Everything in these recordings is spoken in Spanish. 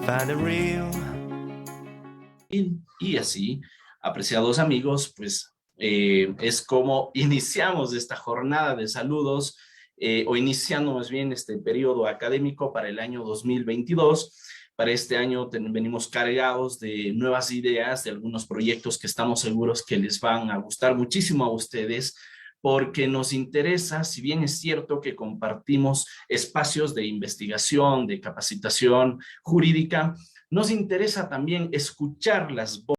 find it real. Y así, apreciados amigos, pues es como iniciamos esta jornada de saludos o iniciando más bien este periodo académico para el año 2022. Para este año venimos cargados de nuevas ideas, de algunos proyectos que estamos seguros que les van a gustar muchísimo a ustedes, porque nos interesa, si bien es cierto que compartimos espacios de investigación, de capacitación jurídica, nos interesa también escuchar las voces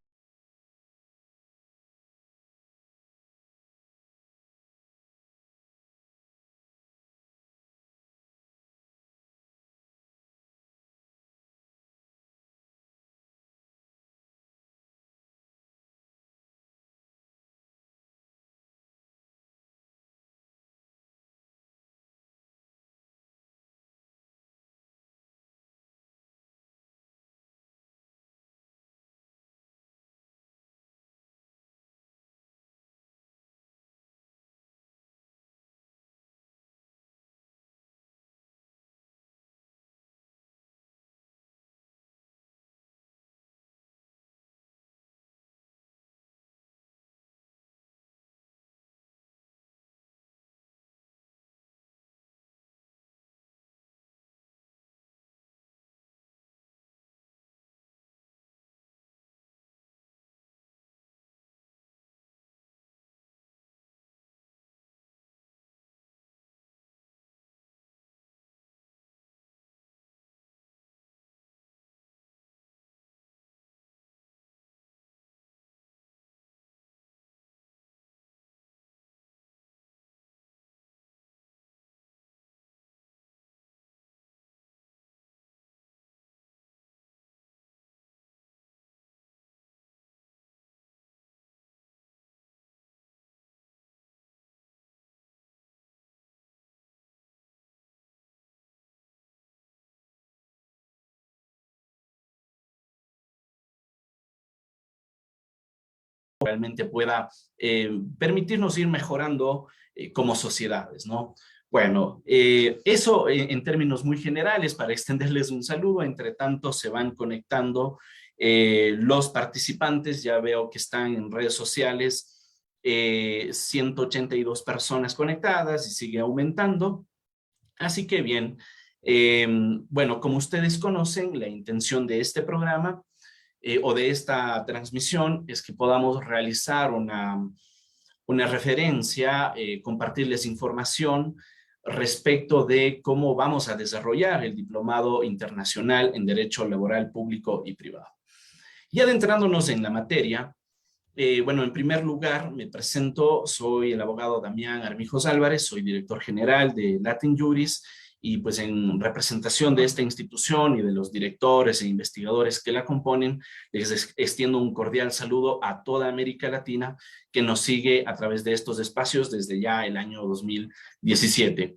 realmente pueda permitirnos ir mejorando como sociedades, ¿no? Bueno, eso en términos muy generales para extenderles un saludo. Entre tanto, se van conectando los participantes. Ya veo que están en redes sociales 182 personas conectadas y sigue aumentando. Así que bien, bueno, como ustedes conocen, la intención de este programa o de esta transmisión es que podamos realizar una referencia, compartirles información respecto de cómo vamos a desarrollar el Diplomado Internacional en Derecho Laboral Público y Privado. Y adentrándonos en la materia, bueno, en primer lugar me presento, soy el abogado Damián Armijos Álvarez, soy director general de Latin Juris y pues en representación de esta institución y de los directores e investigadores que la componen, les extiendo un cordial saludo a toda América Latina que nos sigue a través de estos espacios desde ya el año 2017.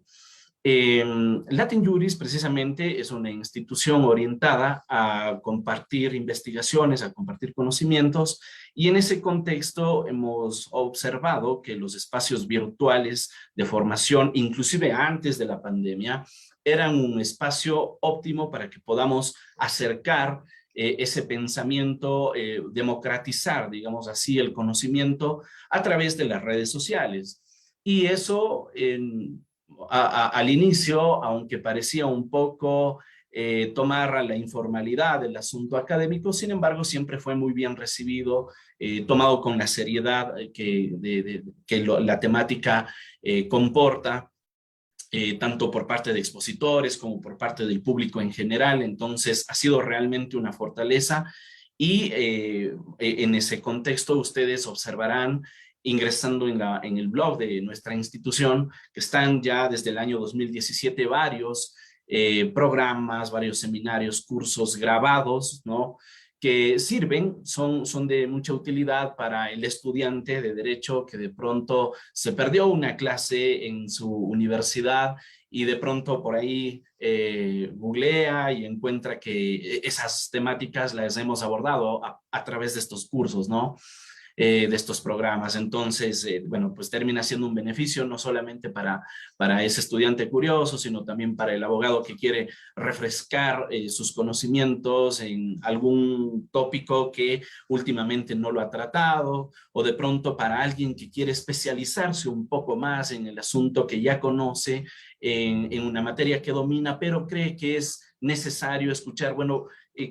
Latin Juris precisamente es una institución orientada a compartir investigaciones, a compartir conocimientos, y en ese contexto hemos observado que los espacios virtuales de formación, inclusive antes de la pandemia, eran un espacio óptimo para que podamos acercar ese pensamiento, democratizar, digamos así, el conocimiento a través de las redes sociales. Y eso al inicio, aunque parecía un poco tomar la informalidad del asunto académico, sin embargo, siempre fue muy bien recibido, tomado con la seriedad que la temática comporta, tanto por parte de expositores como por parte del público en general. Entonces, ha sido realmente una fortaleza y en ese contexto ustedes observarán ingresando en el blog de nuestra institución, que están ya desde el año 2017 varios programas, varios seminarios, cursos grabados, ¿no? Que sirven, son de mucha utilidad para el estudiante de derecho que de pronto se perdió una clase en su universidad y de pronto por ahí googlea y encuentra que esas temáticas las hemos abordado a través de estos cursos, ¿no? de estos programas. Entonces, bueno, pues termina siendo un beneficio no solamente para ese estudiante curioso, sino también para el abogado que quiere refrescar sus conocimientos en algún tópico que últimamente no lo ha tratado, o de pronto para alguien que quiere especializarse un poco más en el asunto que ya conoce, en una materia que domina, pero cree que es necesario escuchar, bueno,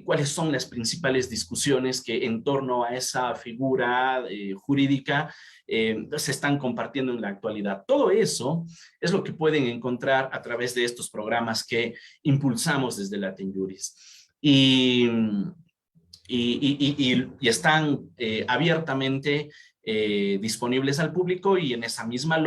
cuáles son las principales discusiones que en torno a esa figura jurídica se están compartiendo en la actualidad. Todo eso es lo que pueden encontrar a través de estos programas que impulsamos desde Latin Juris. Y están abiertamente disponibles al público y en esa misma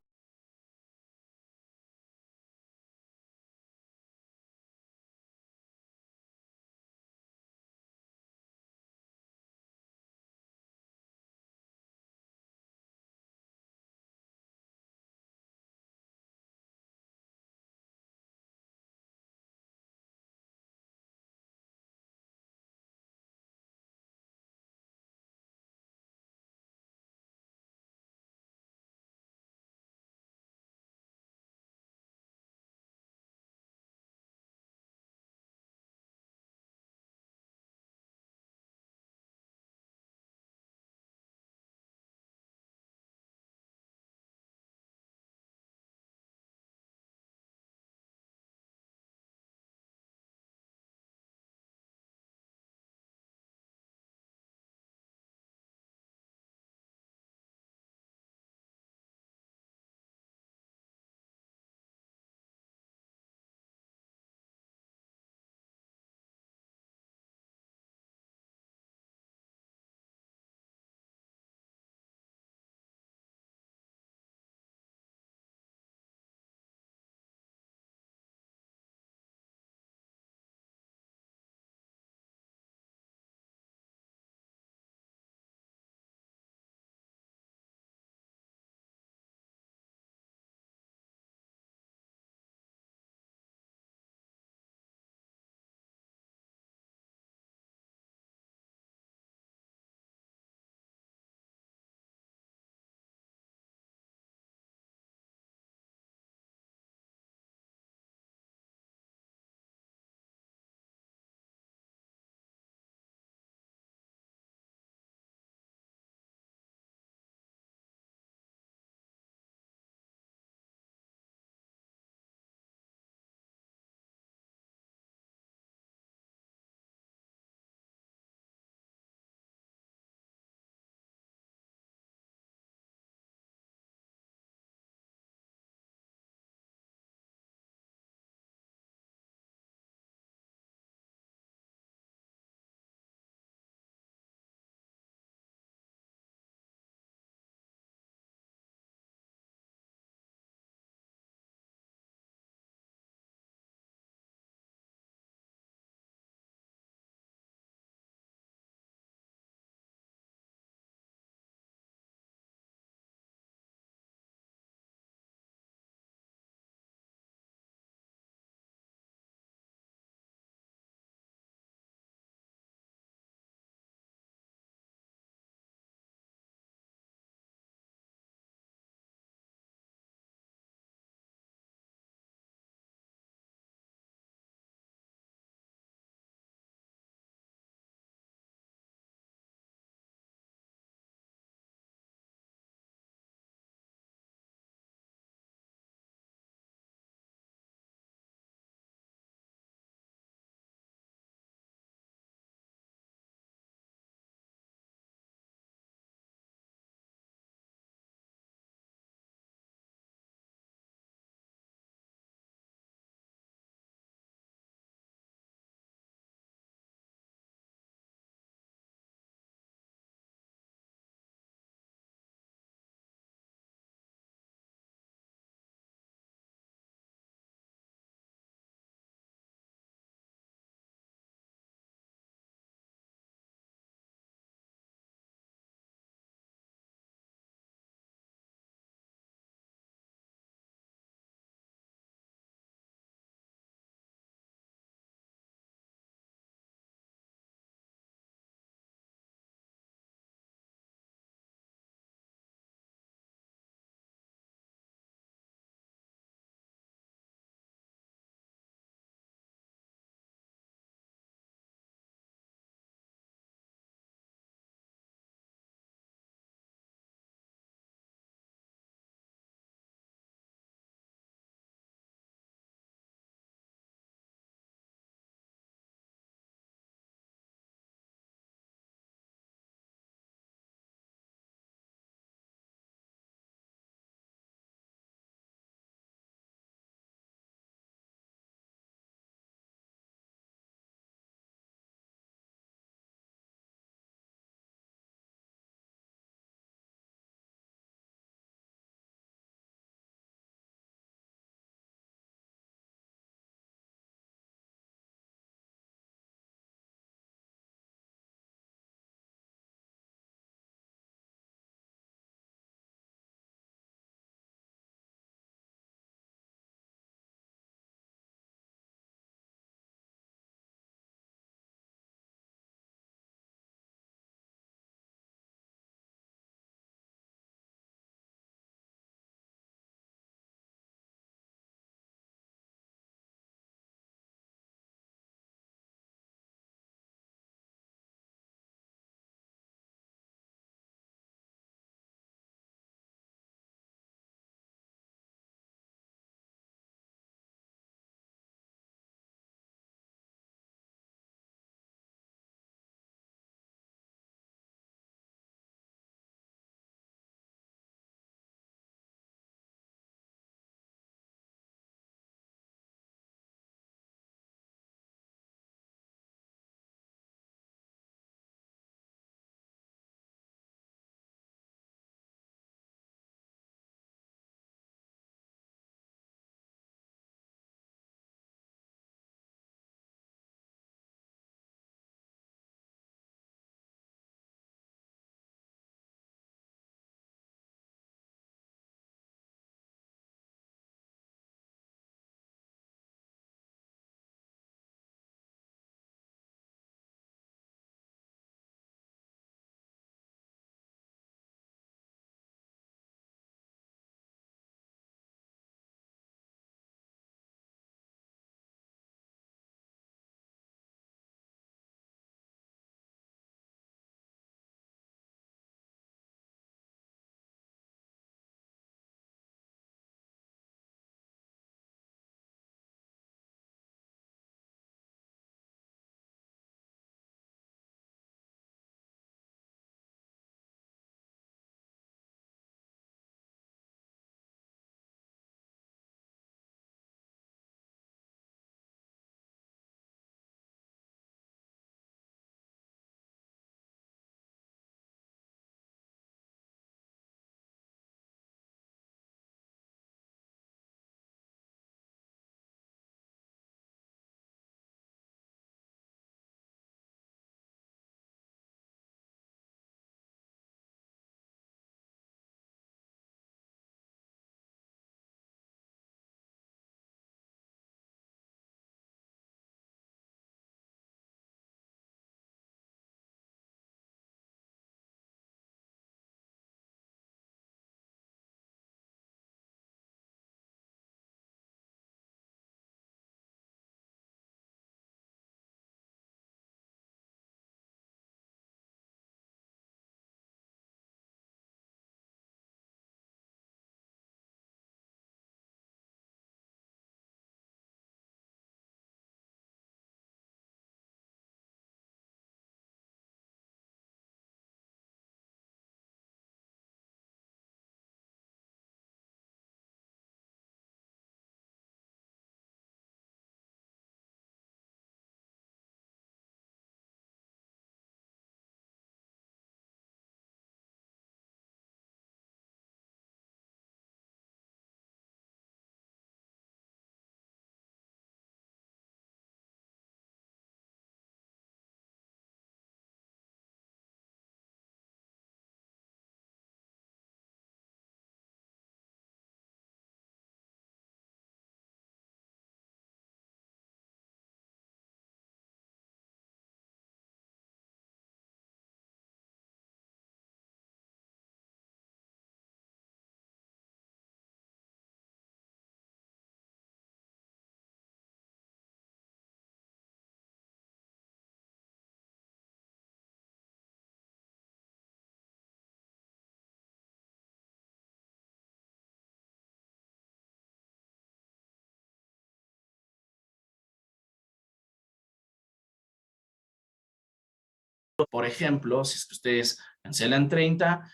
Por ejemplo, si es que ustedes cancelan 30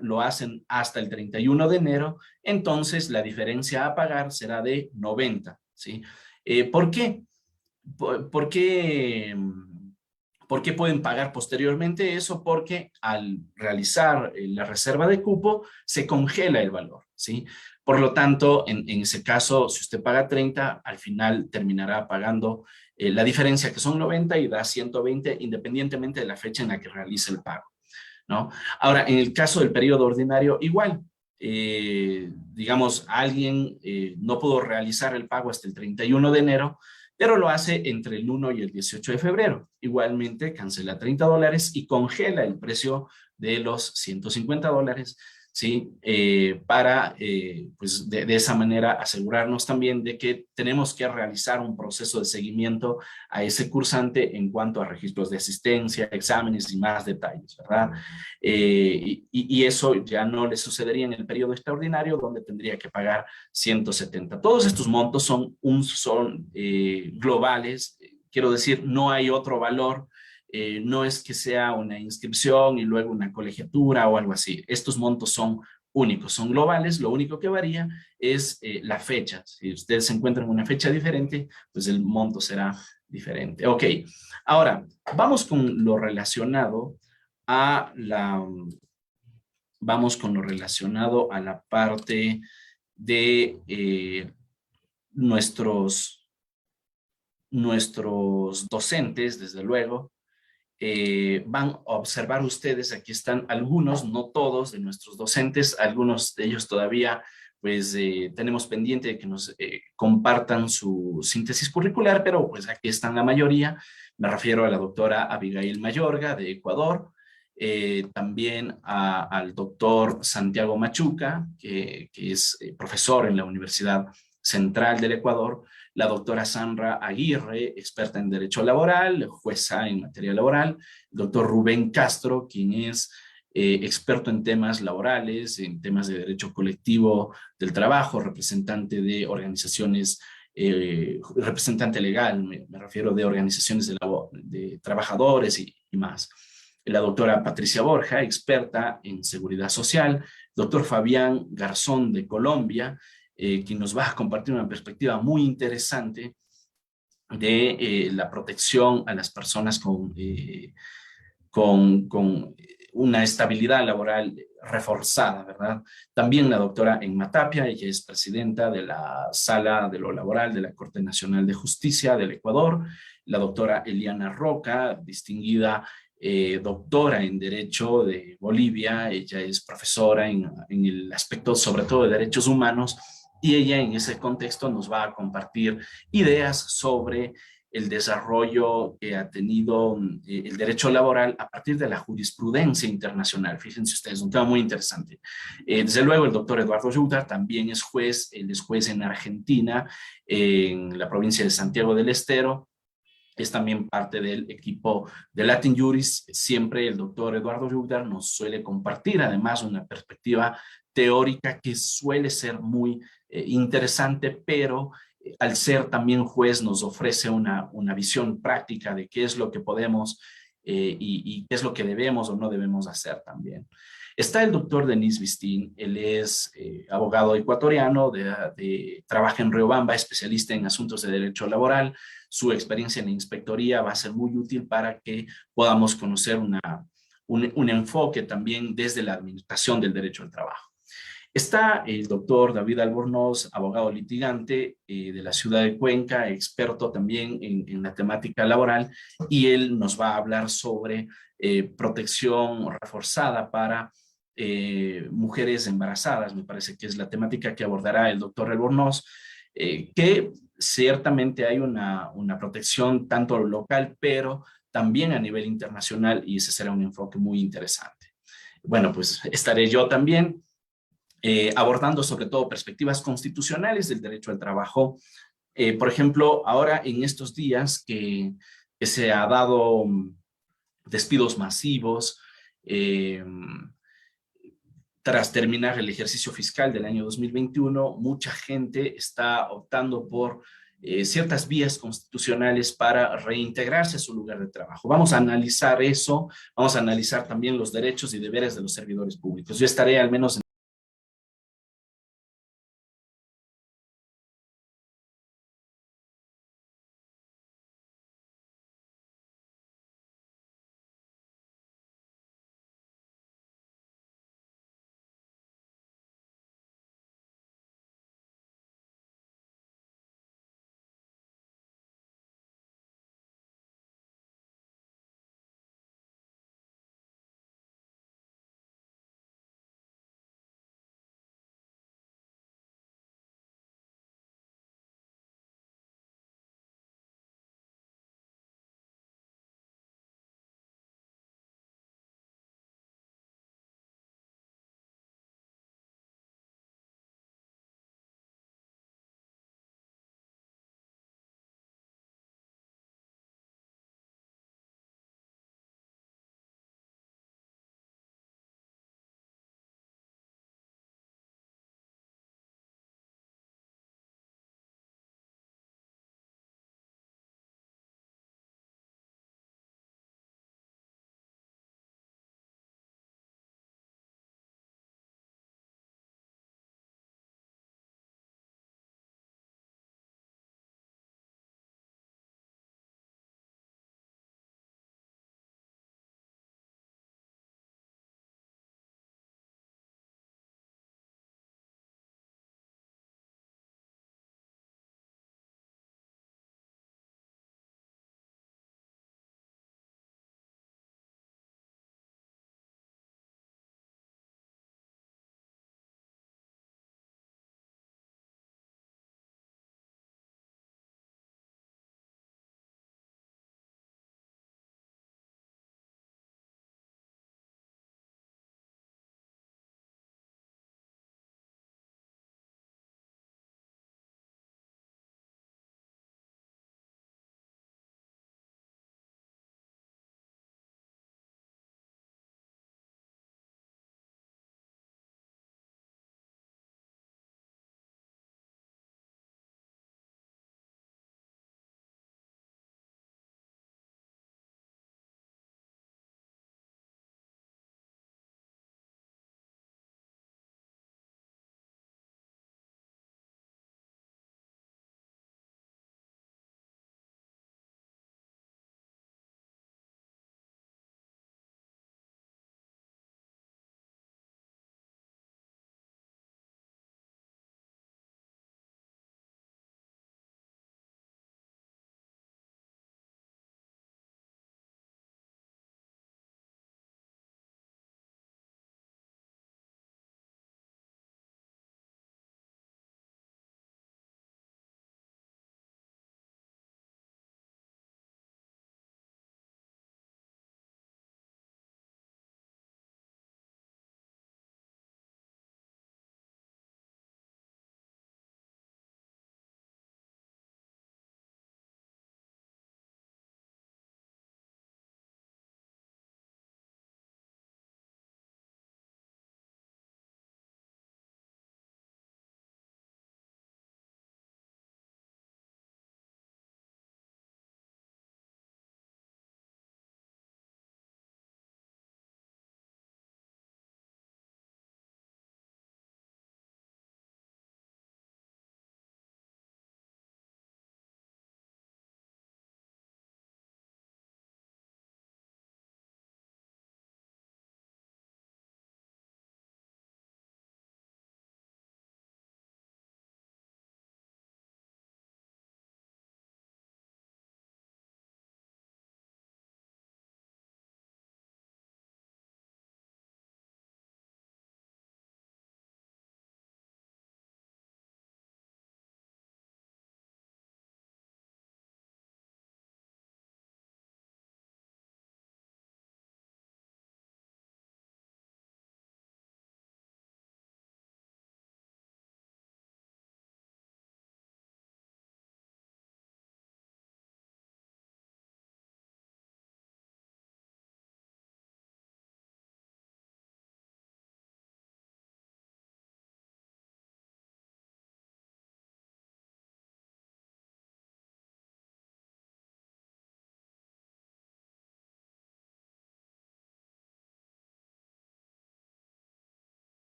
lo hacen hasta el 31 de enero, entonces la diferencia a pagar será de 90, ¿sí? ¿Por qué? ¿Por qué? ¿Por qué pueden pagar posteriormente eso? Porque al realizar la reserva de cupo se congela el valor, ¿sí? Por lo tanto, en ese caso, si usted paga 30, al final terminará pagando la diferencia, que son 90, y da 120 independientemente de la fecha en la que realice el pago, ¿no? Ahora, en el caso del periodo ordinario, igual. Digamos, alguien no pudo realizar el pago hasta el 31 de enero, pero lo hace entre el 1 y el 18 de febrero. Igualmente, cancela $30 y congela el precio de los $150, ¿sí? Pues de esa manera asegurarnos también de que tenemos que realizar un proceso de seguimiento a ese cursante en cuanto a registros de asistencia, exámenes y más detalles, ¿verdad? Y eso ya no le sucedería en el periodo extraordinario, donde tendría que pagar 170. Todos estos montos son globales, quiero decir, no hay otro valor, no es que sea una inscripción y luego una colegiatura o algo así. Estos montos son únicos, son globales, lo único que varía es la fecha. Si ustedes se encuentran en una fecha diferente, pues el monto será diferente. Ok, ahora vamos con lo relacionado a la parte de nuestros docentes, desde luego. Van a observar ustedes, aquí están algunos, no todos de nuestros docentes, algunos de ellos todavía pues tenemos pendiente de que nos compartan su síntesis curricular, pero pues aquí están la mayoría. Me refiero a la doctora Abigail Mayorga de Ecuador, también al doctor Santiago Machuca, que es profesor en la Universidad Central del Ecuador, la doctora Sandra Aguirre, experta en Derecho Laboral, jueza en materia laboral, el doctor Rubén Castro, quien es experto en temas laborales, en temas de derecho colectivo del trabajo, representante de organizaciones, representante legal, me refiero de organizaciones de trabajadores y más. La doctora Patricia Borja, experta en seguridad social, doctor Fabián Garzón de Colombia, quien nos va a compartir una perspectiva muy interesante de la protección a las personas con una estabilidad laboral reforzada, ¿verdad? También la doctora Enma Tapia, ella es presidenta de la Sala de lo Laboral de la Corte Nacional de Justicia del Ecuador, la doctora Eliana Roca, distinguida doctora en Derecho de Bolivia, ella es profesora en el aspecto sobre todo de derechos humanos, y ella en ese contexto nos va a compartir ideas sobre el desarrollo que ha tenido el derecho laboral a partir de la jurisprudencia internacional. Fíjense ustedes, un tema muy interesante. Desde luego, el doctor Eduardo Yutar también es juez, él es juez en Argentina, en la provincia de Santiago del Estero, es también parte del equipo de Latin Juris. Siempre el doctor Eduardo Yutar nos suele compartir además una perspectiva teórica que suele ser muy interesante, pero al ser también juez nos ofrece una visión práctica de qué es lo que podemos y qué es lo que debemos o no debemos hacer también. Está el doctor Denis Vistín, él es abogado ecuatoriano, trabaja en Riobamba, especialista en asuntos de derecho laboral. Su experiencia en la inspectoría va a ser muy útil para que podamos conocer un enfoque también desde la administración del derecho al trabajo. Está el doctor David Albornoz, abogado litigante de la ciudad de Cuenca, experto también en la temática laboral, y él nos va a hablar sobre protección reforzada para mujeres embarazadas. Me parece que es la temática que abordará el doctor Albornoz, que ciertamente hay una protección tanto local, pero también a nivel internacional, y ese será un enfoque muy interesante. Bueno, pues estaré yo también abordando sobre todo perspectivas constitucionales del derecho al trabajo. Por ejemplo, ahora en estos días que se ha dado despidos masivos, tras terminar el ejercicio fiscal del año 2021, mucha gente está optando por ciertas vías constitucionales para reintegrarse a su lugar de trabajo. Vamos a analizar eso, vamos a analizar también los derechos y deberes de los servidores públicos. Yo estaré al menos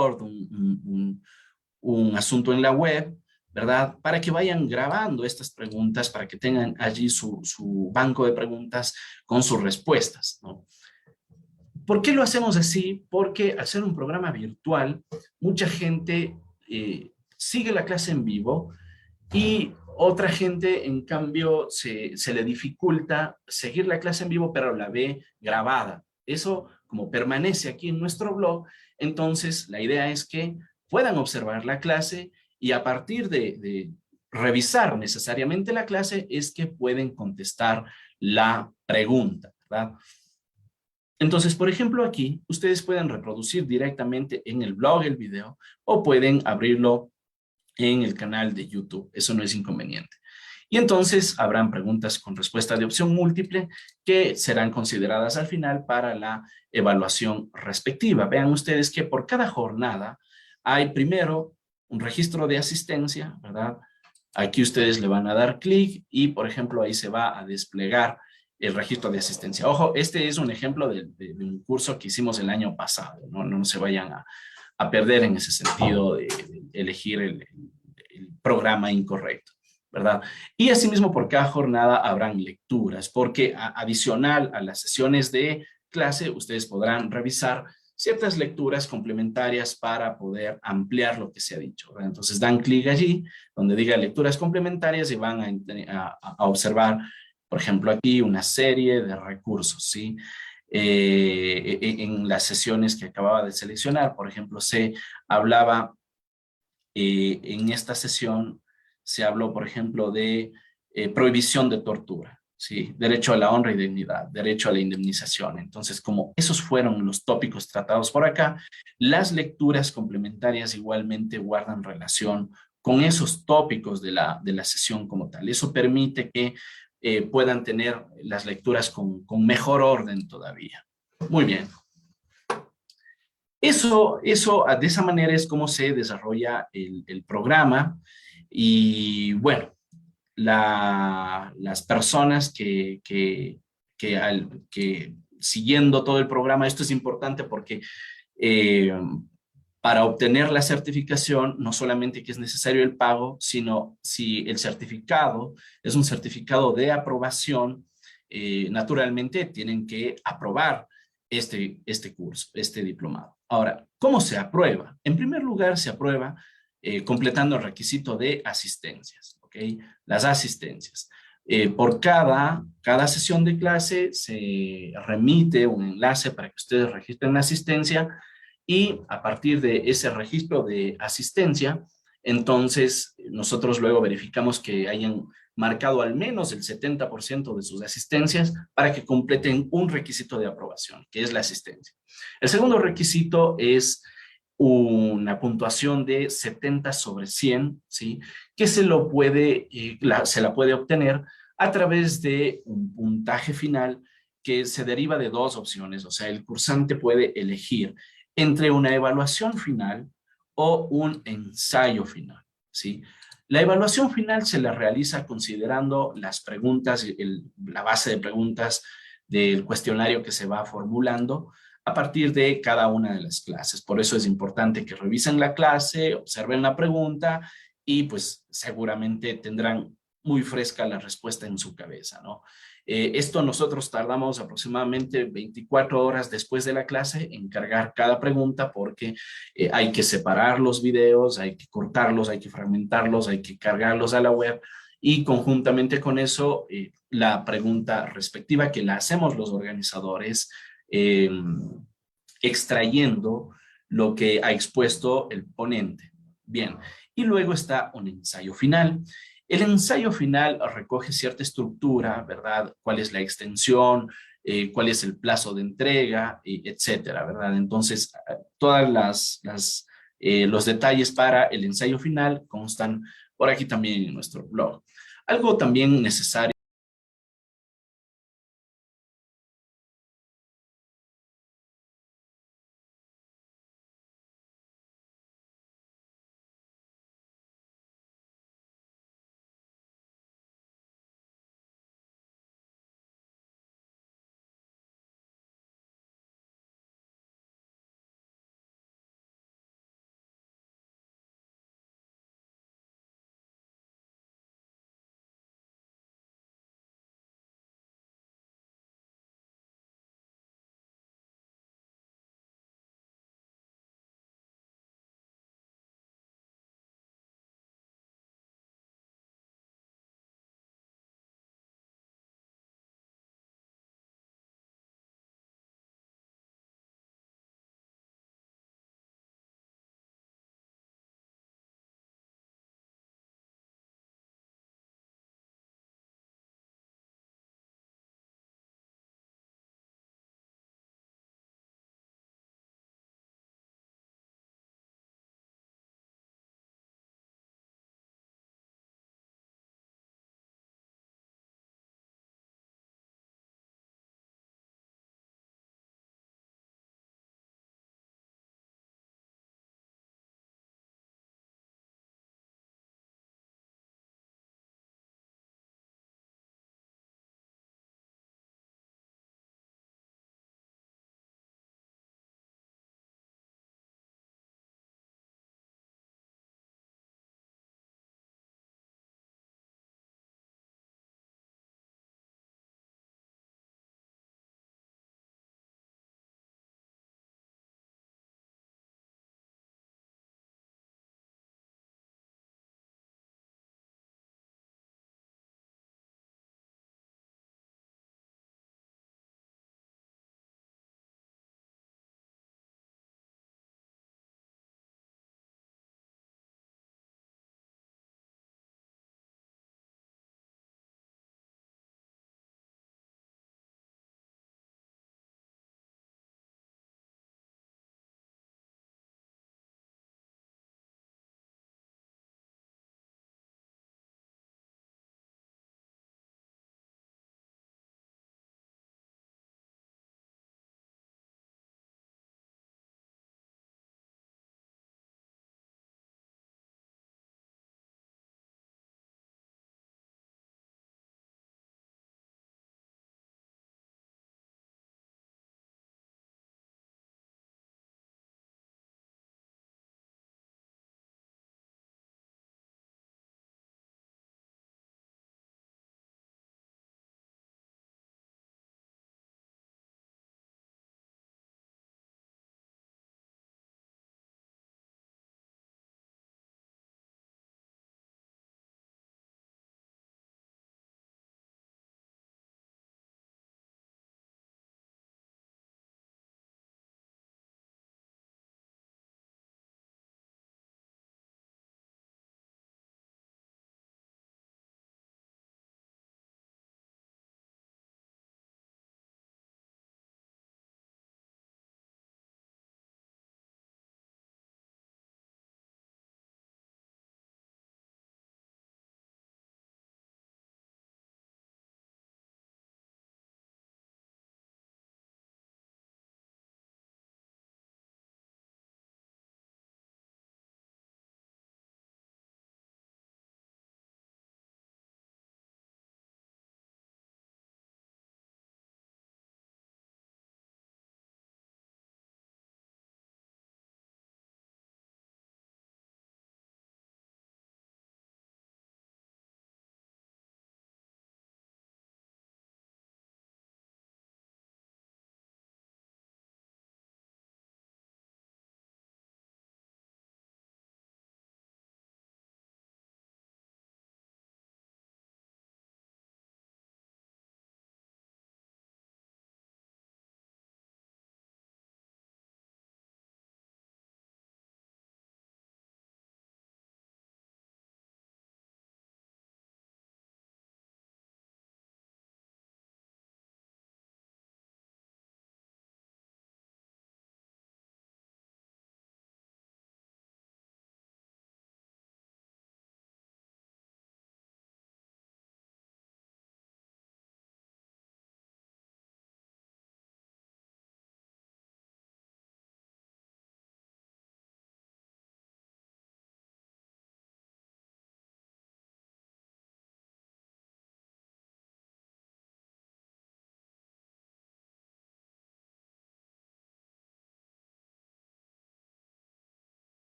Word, un asunto en la web, ¿verdad? Para que vayan grabando estas preguntas, para que tengan allí su banco de preguntas con sus respuestas, ¿no? ¿Por qué lo hacemos así? Porque al ser un programa virtual, mucha gente sigue la clase en vivo y otra gente, en cambio, se le dificulta seguir la clase en vivo, pero la ve grabada. Eso, como permanece aquí en nuestro blog, entonces la idea es que puedan observar la clase y a partir de revisar necesariamente la clase es que pueden contestar la pregunta, ¿verdad? Entonces, por ejemplo, aquí ustedes pueden reproducir directamente en el blog el video o pueden abrirlo en el canal de YouTube. Eso no es inconveniente. Y entonces habrán preguntas con respuesta de opción múltiple que serán consideradas al final para la evaluación respectiva. Vean ustedes que por cada jornada hay primero un registro de asistencia, ¿verdad? Aquí ustedes le van a dar clic y, por ejemplo, ahí se va a desplegar el registro de asistencia. Ojo, este es un ejemplo de un curso que hicimos el año pasado, ¿no? No se vayan a perder en ese sentido de elegir el programa incorrecto, ¿verdad? Y asimismo por cada jornada habrán lecturas, porque adicional a las sesiones de clase, ustedes podrán revisar ciertas lecturas complementarias para poder ampliar lo que se ha dicho, ¿verdad? Entonces dan clic allí, donde diga lecturas complementarias y van a observar, por ejemplo, aquí una serie de recursos, ¿sí? En las sesiones que acababa de seleccionar, por ejemplo, se hablaba en esta sesión se habló, por ejemplo, de prohibición de tortura, ¿sí? Derecho a la honra y dignidad, derecho a la indemnización. Entonces, como esos fueron los tópicos tratados por acá, las lecturas complementarias igualmente guardan relación con esos tópicos de la sesión como tal. Eso permite que puedan tener las lecturas con mejor orden todavía. Muy bien. Eso, de esa manera es como se desarrolla el programa y bueno, las personas que siguiendo todo el programa, esto es importante porque eh, para obtener la certificación no solamente que es necesario el pago, sino si el certificado es un certificado de aprobación, naturalmente tienen que aprobar este curso, este diplomado. Ahora, ¿cómo se aprueba? En primer lugar, se aprueba completando el requisito de asistencias, ¿ok? Las asistencias. Por cada sesión de clase se remite un enlace para que ustedes registren la asistencia y a partir de ese registro de asistencia, entonces nosotros luego verificamos que hayan marcado al menos el 70% de sus asistencias para que completen un requisito de aprobación, que es la asistencia. El segundo requisito es una puntuación de 70 sobre 100, ¿sí? Que se la puede obtener a través de un puntaje final que se deriva de dos opciones, o sea, el cursante puede elegir entre una evaluación final o un ensayo final, ¿sí? La evaluación final se la realiza considerando las preguntas, la base de preguntas del cuestionario que se va formulando a partir de cada una de las clases. Por eso es importante que revisen la clase, observen la pregunta y pues seguramente tendrán muy fresca la respuesta en su cabeza, ¿no? Esto nosotros tardamos aproximadamente 24 horas después de la clase en cargar cada pregunta porque hay que separar los videos, hay que cortarlos, hay que fragmentarlos, hay que cargarlos a la web y conjuntamente con eso la pregunta respectiva que la hacemos los organizadores extrayendo lo que ha expuesto el ponente. Bien, y luego está un ensayo final. El ensayo final recoge cierta estructura, ¿verdad? ¿Cuál es la extensión? ¿Cuál es el plazo de entrega? Etcétera, ¿verdad? Entonces, todas los detalles para el ensayo final constan por aquí también en nuestro blog. Algo también necesario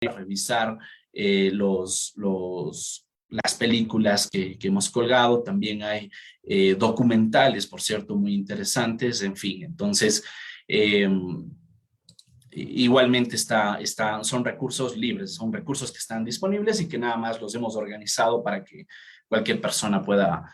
revisar las películas que hemos colgado. También hay documentales, por cierto, muy interesantes, en fin. Entonces, igualmente son recursos libres, son recursos que están disponibles y que nada más los hemos organizado para que cualquier persona pueda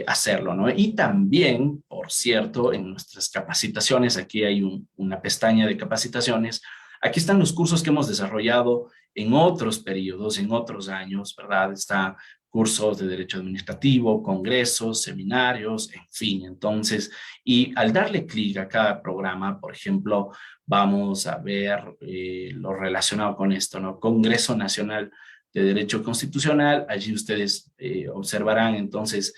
hacerlo, ¿no? Y también, por cierto, en nuestras capacitaciones, aquí hay una pestaña de capacitaciones, aquí están los cursos que hemos desarrollado en otros periodos, en otros años, ¿verdad? Está cursos de derecho administrativo, congresos, seminarios, en fin. Entonces, y al darle clic a cada programa, por ejemplo, vamos a ver lo relacionado con esto, ¿no? Congreso Nacional de Derecho Constitucional, allí ustedes observarán entonces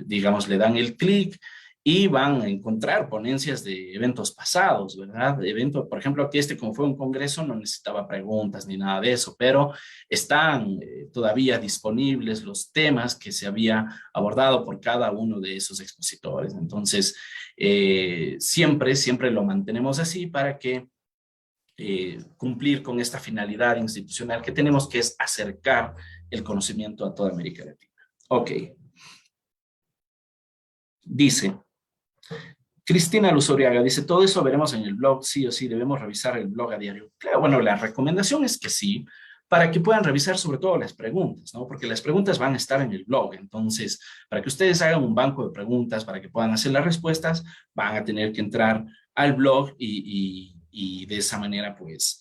digamos, le dan el clic y van a encontrar ponencias de eventos pasados, ¿verdad? Por ejemplo, aquí como fue un congreso, no necesitaba preguntas ni nada de eso, pero están todavía disponibles los temas que se había abordado por cada uno de esos expositores. Entonces, siempre lo mantenemos así para que cumplir con esta finalidad institucional que tenemos, que es acercar el conocimiento a toda América Latina. Ok. Dice, Cristina Luzoriaga dice, todo eso veremos en el blog, sí o sí, debemos revisar el blog a diario. Claro, bueno, la recomendación es que sí, para que puedan revisar sobre todo las preguntas, ¿no? Porque las preguntas van a estar en el blog, entonces, para que ustedes hagan un banco de preguntas, para que puedan hacer las respuestas, van a tener que entrar al blog y de esa manera, pues,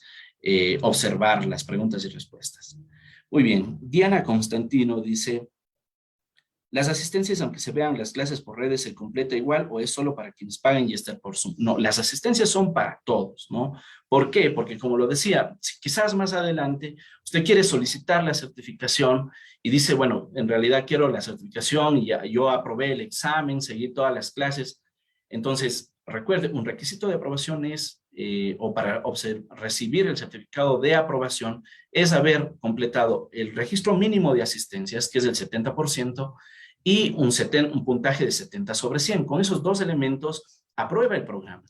observar las preguntas y respuestas. Muy bien, Diana Constantino dice, las asistencias, aunque se vean las clases por redes, ¿se completa igual o es solo para quienes paguen y estar por Zoom? No, las asistencias son para todos, ¿no? ¿Por qué? Porque como lo decía, si quizás más adelante usted quiere solicitar la certificación y dice, bueno, en realidad quiero la certificación y ya, yo aprobé el examen, seguí todas las clases. Entonces, recuerde, un requisito de aprobación es, o para recibir el certificado de aprobación, es haber completado el registro mínimo de asistencias, que es el 70%, y un puntaje de 70/100. Con esos dos elementos, aprueba el programa.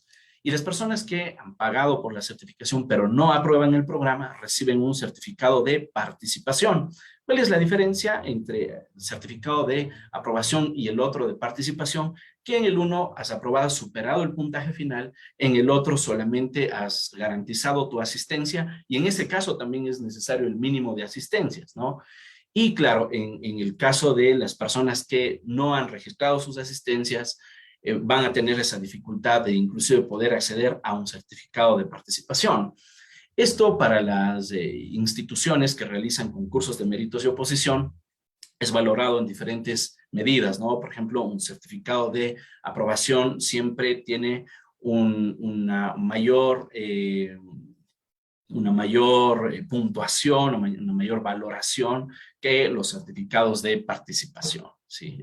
Y las personas que han pagado por la certificación, pero no aprueban el programa, reciben un certificado de participación. ¿Cuál es la diferencia entre el certificado de aprobación y el otro de participación? Que en el uno has aprobado, superado el puntaje final, en el otro solamente has garantizado tu asistencia, y en ese caso también es necesario el mínimo de asistencias, ¿no? Y claro, en el caso de las personas que no han registrado sus asistencias, van a tener esa dificultad de inclusive poder acceder a un certificado de participación. Esto para las instituciones que realizan concursos de méritos y oposición es valorado en diferentes medidas, ¿no? Por ejemplo, un certificado de aprobación siempre tiene una mayor puntuación, una mayor valoración que los certificados de participación, ¿sí?